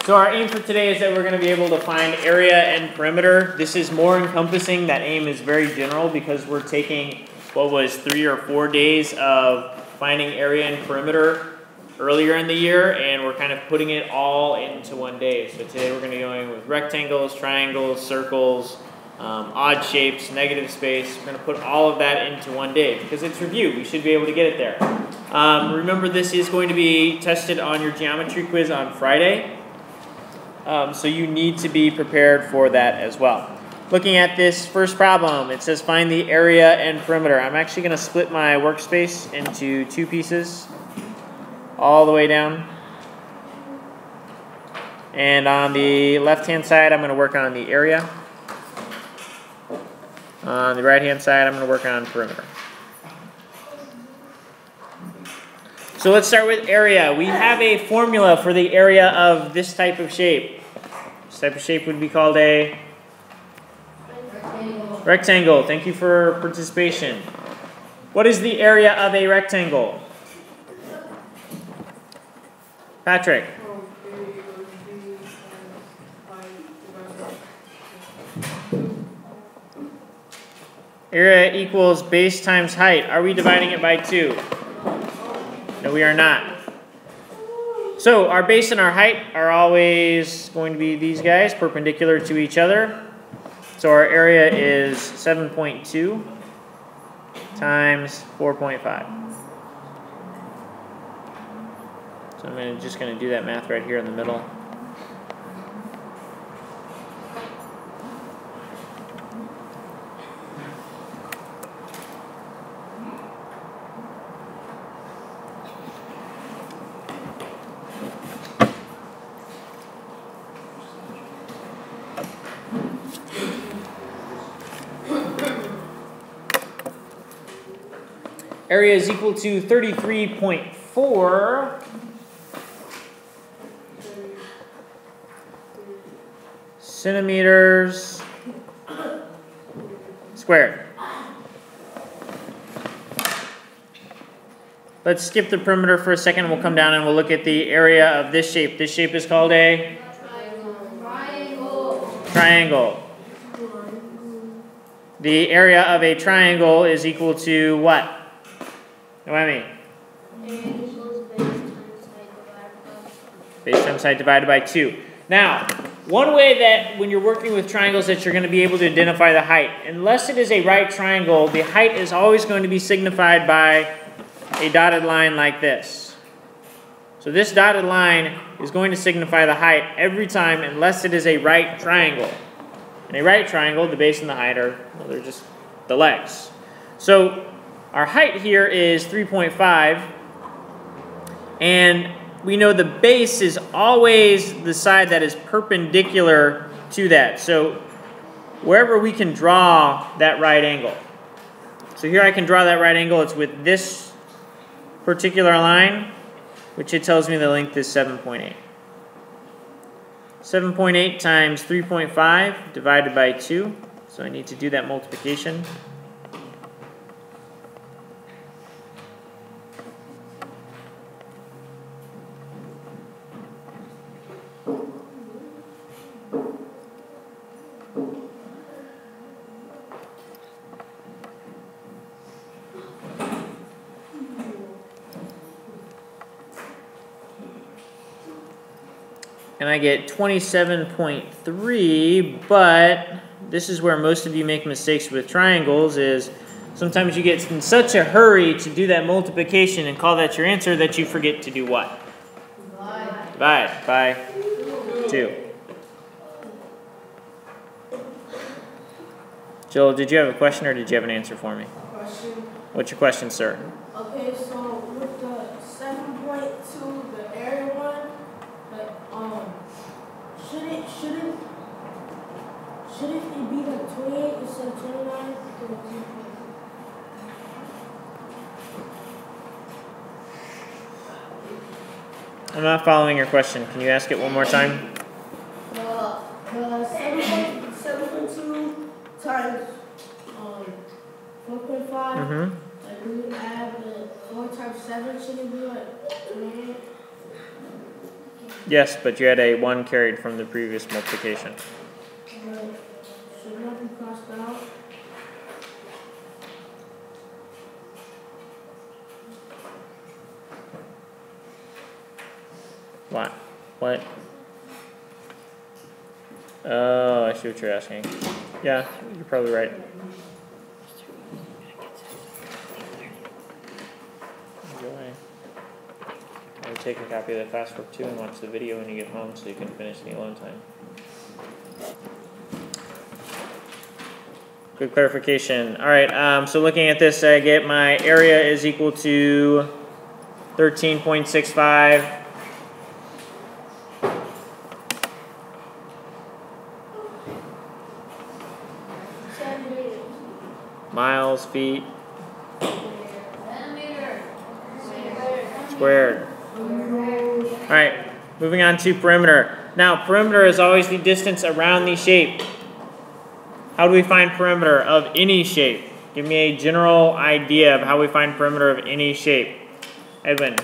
So our aim for today is that we're going to be able to find area and perimeter. This is more encompassing. That aim is very general because we're taking what was 3 or 4 days of finding area and perimeter earlier in the year, and we're kind of putting it all into one day. So today we're going to be going with rectangles, triangles, circles, odd shapes, negative space. We're going to put all of that into one day because it's review. We should be able to get it there. Remember, this is going to be tested on your geometry quiz on Friday. So you need to be prepared for that as well. Looking at this first problem, it says find the area and perimeter. I'm actually going to split my workspace into 2 pieces all the way down. And on the left-hand side, I'm going to work on the area. On the right-hand side, I'm going to work on perimeter. So let's start with area. We have a formula for the area of this type of shape. This type of shape would be called a rectangle. Thank you for participation. What is the area of a rectangle? Patrick. Area equals base times height. Are we dividing it by 2? No, we are not. So our base and our height are always going to be these guys, perpendicular to each other. So our area is 7.2 times 4.5. So I'm just going to do that math right here in the middle. Area is equal to 33.4 centimeters squared. Let's skip the perimeter for a second and we'll come down and we'll look at the area of this shape. This shape is called a triangle. The area of a triangle is equal to what? Noemi? Base times height divided by 2. Now, one way that when you're working with triangles that you're going to be able to identify the height, unless it is a right triangle, the height is always going to be signified by a dotted line like this. So this dotted line is going to signify the height every time unless it is a right triangle. In a right triangle, the base and the height are, well, they're just the legs. So our height here is 3.5, and we know the base is always the side that is perpendicular to that. So wherever we can draw that right angle. So here I can draw that right angle. It's with this particular line, which it tells me the length is 7.8. 7.8 times 3.5 divided by 2. So I need to do that multiplication. And I get 27.3, but this is where most of you make mistakes with triangles, is sometimes you get in such a hurry to do that multiplication and call that your answer that you forget to do what? Divide by 2. Joel, did you have a question or did you have an answer for me? Question. What's your question, sir? Okay, so with the 7.2, the area one, like, shouldn't it be like 28 instead of 29? I'm not following your question. Can you ask it one more time? The 7.2 times 4.5. Like we would add the 4 times 7. Shouldn't it be like 28? Yes, but you had a 1 carried from the previous multiplication. Should not be crossed out. What? What? Oh, I see what you're asking. Yeah, you're probably right. Enjoy. I'll take a copy of the class work too and watch the video when you get home so you can finish the alone time. Good clarification. All right, so looking at this, I get my area is equal to 13.65. Miles, feet, squared. All right, moving on to perimeter. Now, perimeter is always the distance around the shape. How do we find perimeter of any shape? Give me a general idea of how we find perimeter of any shape. Edwin.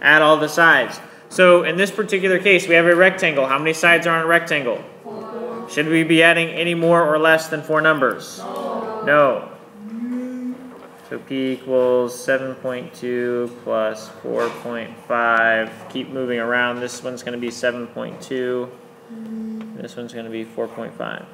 Add all the sides. So in this particular case, we have a rectangle. How many sides are on a rectangle? 4. Should we be adding any more or less than 4 numbers? No. So P equals 7.2 plus 4.5. Keep moving around. This one's going to be 7.2. This one's going to be 4.5.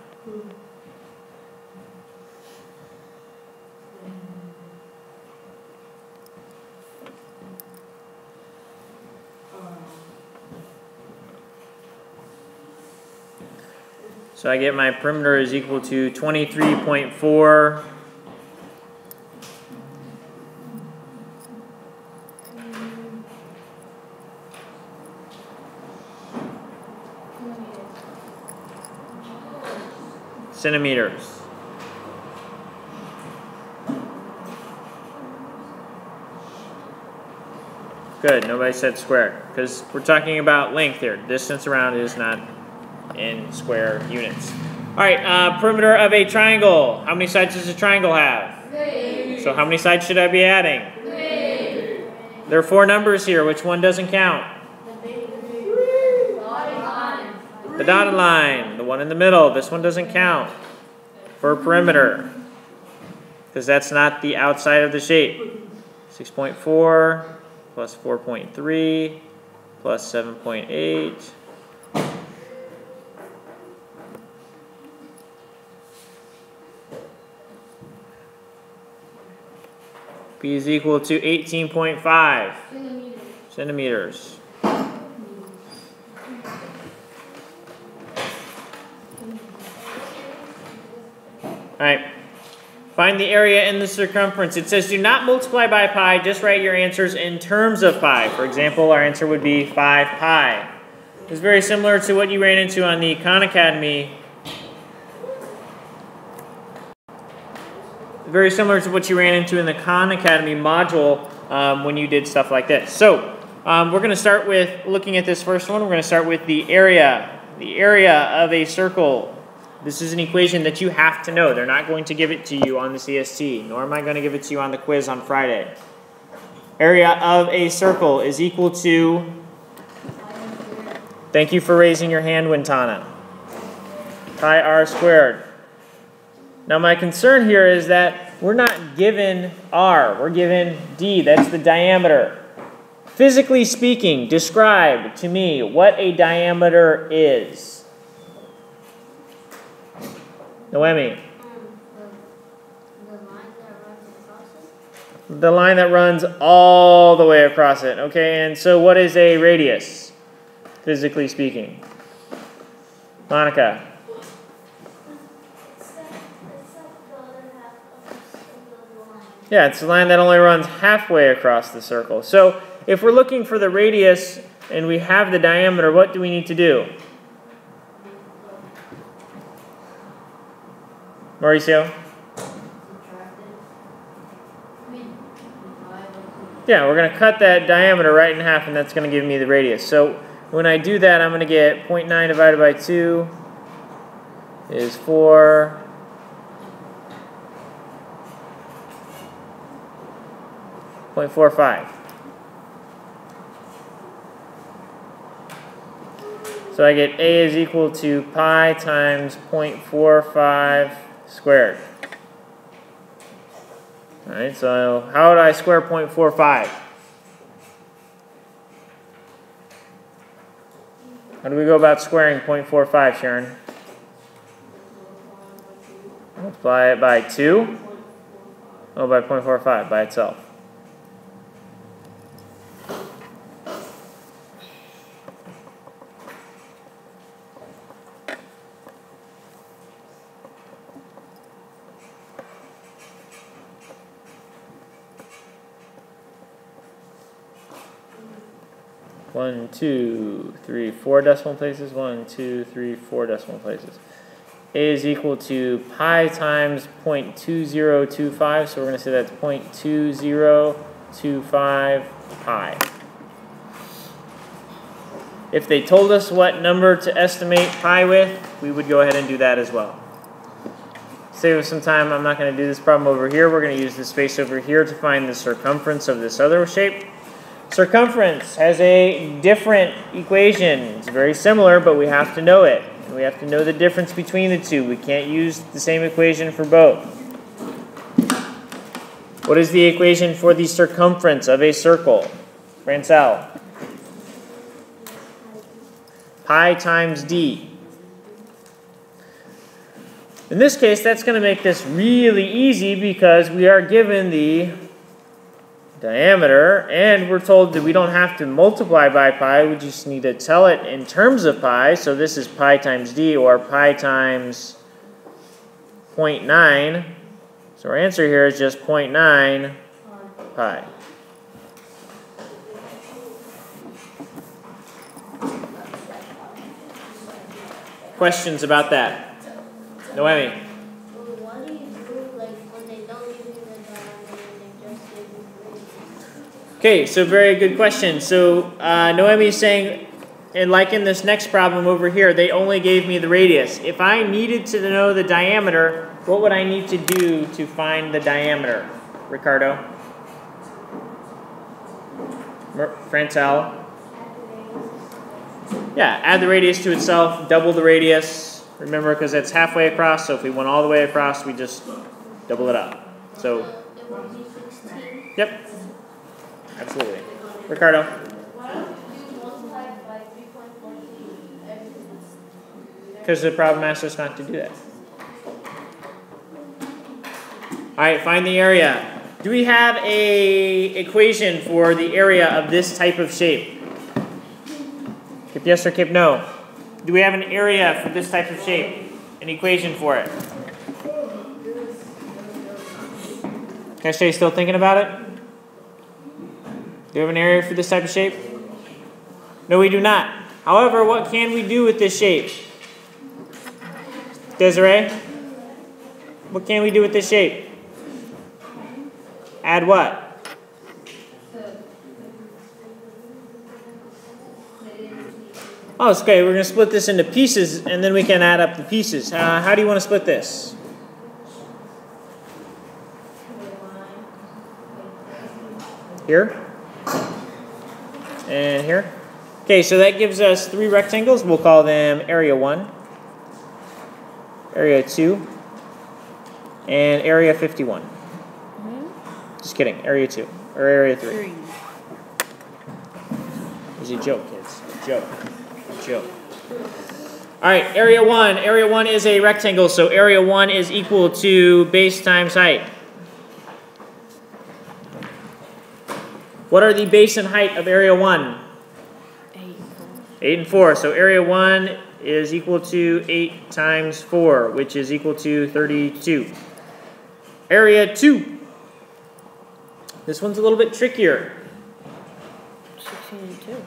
So I get my perimeter is equal to 23.4 centimeters. Good, nobody said square, because we're talking about length here. Distance around is not in square units. All right, perimeter of a triangle. How many sides does a triangle have? 3. So how many sides should I be adding? 3. There are 4 numbers here. Which one doesn't count? The dotted line, the one in the middle. This one doesn't count for perimeter because that's not the outside of the shape. 6.4 plus 4.3 plus 7.8. P is equal to 18.5 centimeters. All right, find the area and the circumference. It says do not multiply by pi, just write your answers in terms of pi. For example, our answer would be 5 pi. It's very similar to what you ran into on the Khan Academy. Very similar to what you ran into in the Khan Academy module when you did stuff like this. So we're going to start with looking at this first one. We're going to start with the area. The area of a circle. This is an equation that you have to know. They're not going to give it to you on the CST, nor am I going to give it to you on the quiz on Friday. Area of a circle is equal to, thank you for raising your hand, Wintana, pi r squared. Now my concern here is that we're not given r, we're given d, that's the diameter. Physically speaking, describe to me what a diameter is. Noemi. The line that runs all the way across it. Okay, and so what is a radius, physically speaking? Monica. Yeah, it's a line that only runs halfway across the circle. So if we're looking for the radius and we have the diameter, what do we need to do? Mauricio? Yeah, we're going to cut that diameter right in half, and that's going to give me the radius. So when I do that, I'm going to get 0.9 divided by 2 is 4. 0.45. So I get a is equal to pi times 0.45 squared. Alright, so how would I square 0.45? How do we go about squaring 0.45, Sharon? Multiply it by 2? Oh, by 0.45, by itself. One, two, three, 4 decimal places. 1, 2, 3, 4 decimal places. A is equal to pi times 0.2025, so we're going to say that's 0.2025 pi. If they told us what number to estimate pi with, we would go ahead and do that as well. Save us some time, I'm not going to do this problem over here. We're going to use the space over here to find the circumference of this other shape. Circumference has a different equation. It's very similar, but we have to know it. We have to know the difference between the two. We can't use the same equation for both. What is the equation for the circumference of a circle? Francel. Pi times d. In this case, that's going to make this really easy because we are given the diameter, and we're told that we don't have to multiply by pi, we just need to tell it in terms of pi. So this is pi times d, or pi times 0.9. So our answer here is just 0.9 pi. Questions about that? Noemi? Okay, so very good question. So Noemi is saying, and like in this next problem over here, they only gave me the radius. If I needed to know the diameter, what would I need to do to find the diameter? Ricardo? Francel? Yeah, add the radius to itself, double the radius. Remember, because it's halfway across, so if we went all the way across, we just double it up. So, it would be 16. Yep. Absolutely. Ricardo? Why don't you multiply by 3.42? Because the problem asks us not to do that. Alright, find the area. Do we have a equation for the area of this type of shape? Kip yes or kip no? Do we have an area for this type of shape? An equation for it? Cache still thinking about it? Do we have an area for this type of shape? No, we do not. However, what can we do with this shape? Desiree? What can we do with this shape? Add what? Oh, it's okay. We're going to split this into pieces, and then we can add up the pieces. How do you want to split this? Here? And here? Okay, so that gives us 3 rectangles. We'll call them area 1, area 2, and area 51. Just kidding, area 2, or area 3. It was a joke, kids. A joke. A joke. Alright, area 1. Area 1 is a rectangle, so area 1 is equal to base times height. What are the base and height of area 1? 8 and 4. So area 1 is equal to 8 times 4, which is equal to 32. Area 2. This one's a little bit trickier. 16 and 2.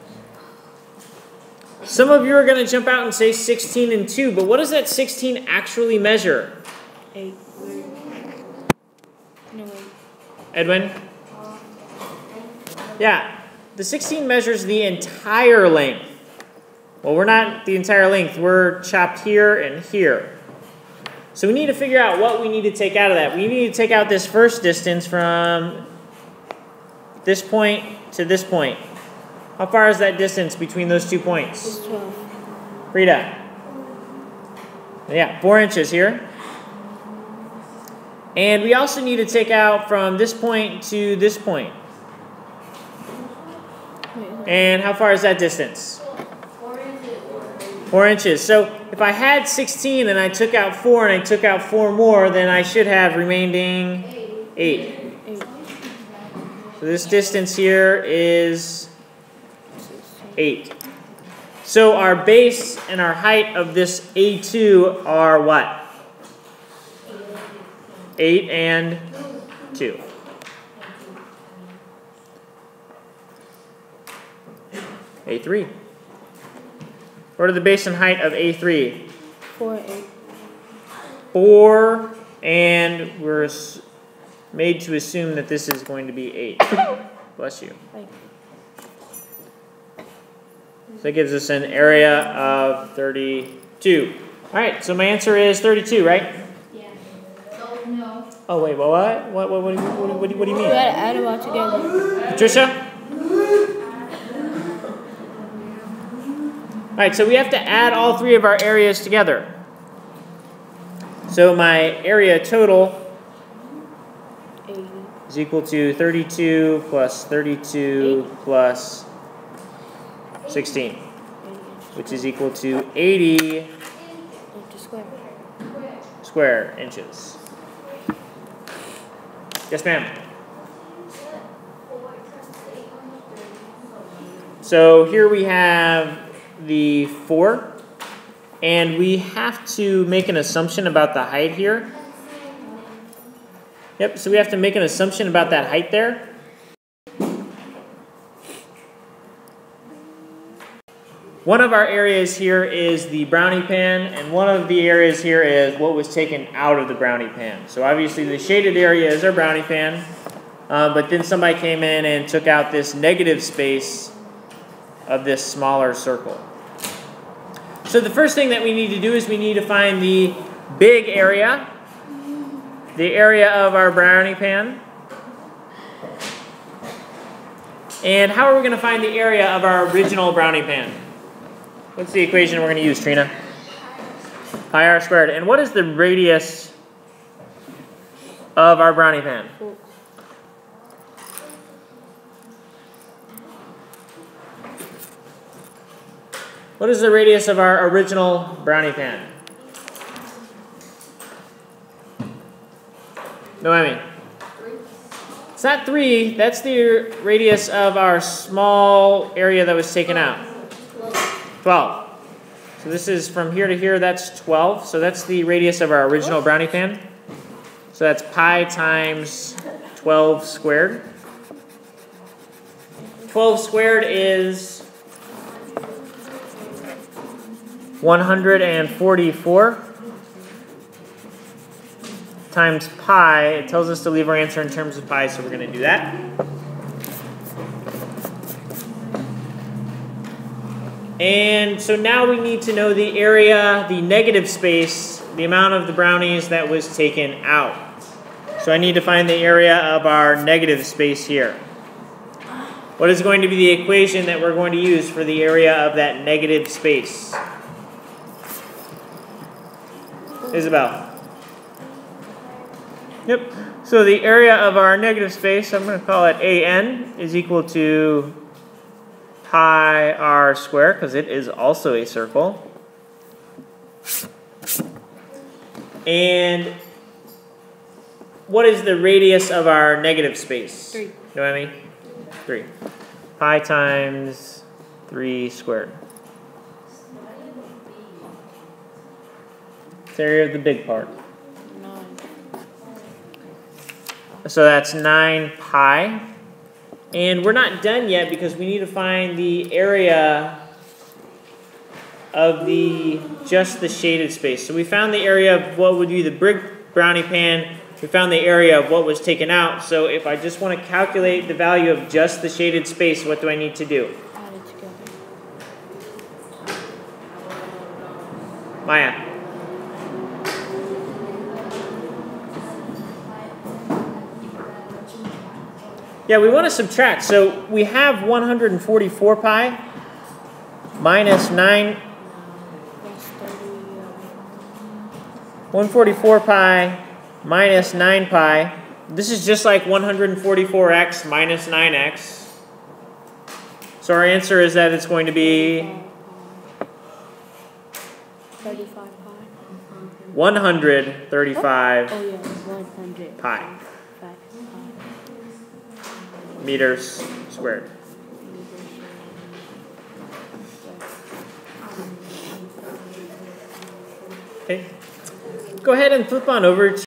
Some of you are going to jump out and say 16 and 2, but what does that 16 actually measure? 8. No, 8. Edwin? Yeah, the 16 measures the entire length. Well, we're not the entire length. We're chopped here and here. So we need to figure out what we need to take out of that. We need to take out this first distance from this point to this point. How far is that distance between those 2 points? It's 12. Frida. Yeah, 4 inches here. And we also need to take out from this point to this point. And how far is that distance? 4 inches. 4 inches. So if I had 16 and I took out 4 and I took out 4 more, then I should have remaining 8. So this distance here is 8. So our base and our height of this A2 are what? 8 and 2. A3. What are the base and height of A3? 4 and 8. 4, and we're made to assume that this is going to be 8. Bless you. Thank you. So that gives us an area of 32. All right, so my answer is 32, right? Yeah. Oh, no. Oh, wait, what? What do you You mean? gotta add them all together. Patricia? All right, so we have to add all 3 of our areas together. So my area total 80. is equal to 32 plus 32 plus 16, which is equal to 80 square inches. Yes, ma'am. So here we have the 4, and we have to make an assumption about the height here. Yep, so we have to make an assumption about that height there. One of our areas here is the brownie pan, and one of the areas here is what was taken out of the brownie pan. So obviously the shaded area is our brownie pan, but then somebody came in and took out this negative space of this smaller circle. So the first thing that we need to do is we need to find the big area, the area of our brownie pan. And how are we going to find the area of our original brownie pan? What's the equation we're going to use, Trina? Pi r squared. And what is the radius of our brownie pan? What is the radius of our original brownie pan? No, I mean. It's not 3. That's the radius of our small area that was taken out. 12. So this is from here to here, that's 12. So that's the radius of our original brownie pan. So that's pi times 12 squared. 12 squared is 144 times pi. It tells us to leave our answer in terms of pi, so we're going to do that. And so now we need to know the area, the negative space, the amount of the brownies that was taken out. So I need to find the area of our negative space here. What is going to be the equation that we're going to use for the area of that negative space? Isabel. Yep. So the area of our negative space, I'm going to call it AN, is equal to pi r squared, because it is also a circle. And what is the radius of our negative space? 3. You know what I mean? 3. Pi times 3 squared. It's the area of the big part. 9. So that's 9 pi. And we're not done yet because we need to find the area of just the shaded space. So we found the area of what would be the brick brownie pan. We found the area of what was taken out. So if I just want to calculate the value of just the shaded space, what do I need to do? Add it together. Maya. Yeah, we want to subtract. So we have 144 pi minus 9 144 pi minus 9 pi. This is just like 144x minus 9x. So our answer is that it's going to be 35 pi. 135 Oh, yeah, 100 pi meters squared. Okay. Go ahead and flip on over to